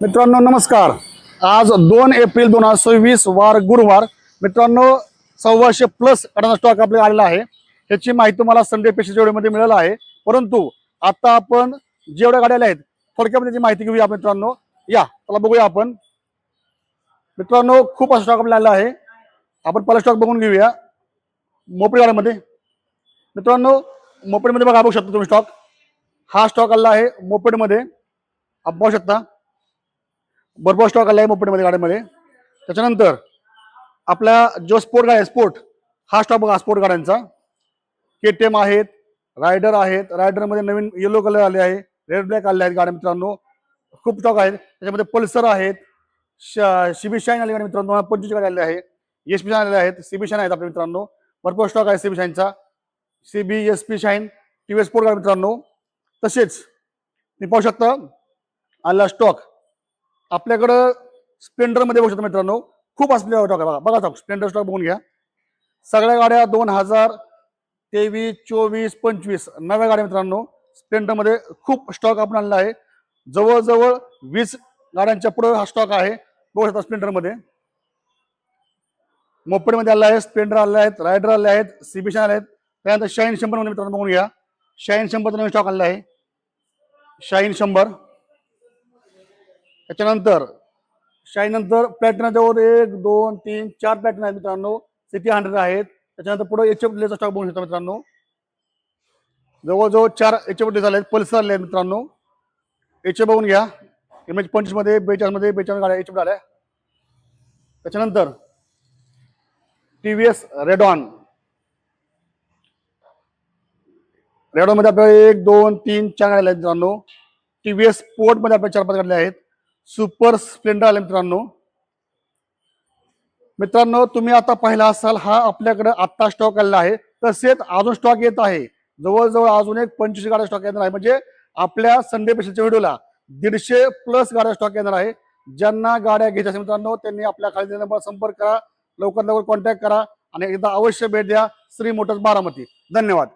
मित्रांनो नमस्कार। आज 2 एप्रिल 2026 वार गुरुवार। मित्रांनो 1,600+ गाड्यांचा स्टॉक आपल्याला आलेला आहे। ह्याची माहिती तुम्हाला संडे पेशेंट व्हिडिओमध्ये मिळाली आहे। परंतु आता आपण जेवढ्या गाड्या आल्या आहेत थोडक्यामध्ये त्याची माहिती घेऊया मित्रांनो। या चला बघूया आपण। मित्रांनो खूप असा स्टॉक आपल्याला आलेला आहे। आपण पहिला स्टॉक बघून घेऊया मोपेड गाड्यांमध्ये। मित्रांनो मोपेडमध्ये बघा, बघू शकता तुम्ही स्टॉक। हा स्टॉक आलेला आहे मोपेडमध्ये, आपण पाहू शकता भरपूर स्टॉक आला आहे मोपेडमध्ये गाड्यांमध्ये। त्याच्यानंतर आपल्या जो स्पोर्ट गाड्या स्पोर्ट हा स्टॉक बघा, स्पोर्ट गाड्यांचा KTM आहेत, रायडर आहेत। रायडरमध्ये नवीन येलो कलर आले आहे, रेड ब्लॅक आले आहेत गाड्या मित्रांनो। खूप स्टॉक आहेत त्याच्यामध्ये। पल्सर आहेत, CB शाईन आले गाडी मित्रांनो, 25 गाड्या आले आहे। SP शाईन आले आहेत, CB शाईन आहेत आपल्या मित्रांनो। भरपूर स्टॉक आहे CB शाईनचा, CB SP shine TVS sport गाडी मित्रांनो। तसेच तुम्ही पाहू शकता आला स्टॉक आपल्याकडं स्प्लेंडरमध्ये बघू शकता मित्रांनो। खूप असलेला स्टॉक आहे बघा स्टॉक, स्प्लेंडर स्टॉक बघून घ्या। सगळ्या गाड्या 2023, 24, 25 नव्या गाड्या मित्रांनो। स्प्लेंडरमध्ये खूप स्टॉक आपण आणला आहे। जवळजवळ 20 गाड्यांच्या पुढे हा स्टॉक आहे बघू शकता। स्प्लेंडरमध्ये, मोपेडमध्ये आला आहे, स्प्लेंडर आले आहेत, रायडर आले आहेत, CB शाईन आले आहेत। त्यानंतर शाईन 100 मध्ये मित्रांनो बघून घ्या। शाईन 100चा नवीन स्टॉक आलेला आहे, शाईन 100। त्याच्यानंतर शाईन नंतर प्लॅटिना जवळ 1, 2, 3, 4 प्लॅटिना आहेत मित्रांनो। सिटी 100 आहेत। त्याच्यानंतर पुढे HF स्टॉक बघू शकता मित्रांनो। जवळजवळ 4 HF झाले आहेत, पल्सर आले आहेत मित्रांनो। HF बघून घ्या, MH 25 मध्ये, 42 मध्ये 42 गाड्या HF आल्या। त्याच्यानंतर TVS रेडॉन मध्ये आपल्याला 1, 2, 3, 4 गाड्या आहेत मित्रांनो। TVS स्पोर्ट मध्ये आपल्याला 4-5 गाड्या आहेत। सुपर स्प्लेंडर आले मित्रांनो। मित्रांनो तुम्ही आता पाहिला असाल हा आपल्याकडे आता स्टॉक आलेला आहे। तसेच अजून स्टॉक येत आहे, जवळजवळ अजून एक 25 गाड्या स्टॉक येणार आहे। म्हणजे आपल्या संडे पेशलच्या व्हिडिओला 150+ गाड्या स्टॉक येणार आहे। ज्यांना गाड्या घ्यायच्या असेल मित्रांनो त्यांनी आपल्या खाली नंबर संपर्क करा, लवकर कॉन्टॅक्ट करा आणि एकदा अवश्य भेट द्या श्री मोटर्स बारामती। धन्यवाद।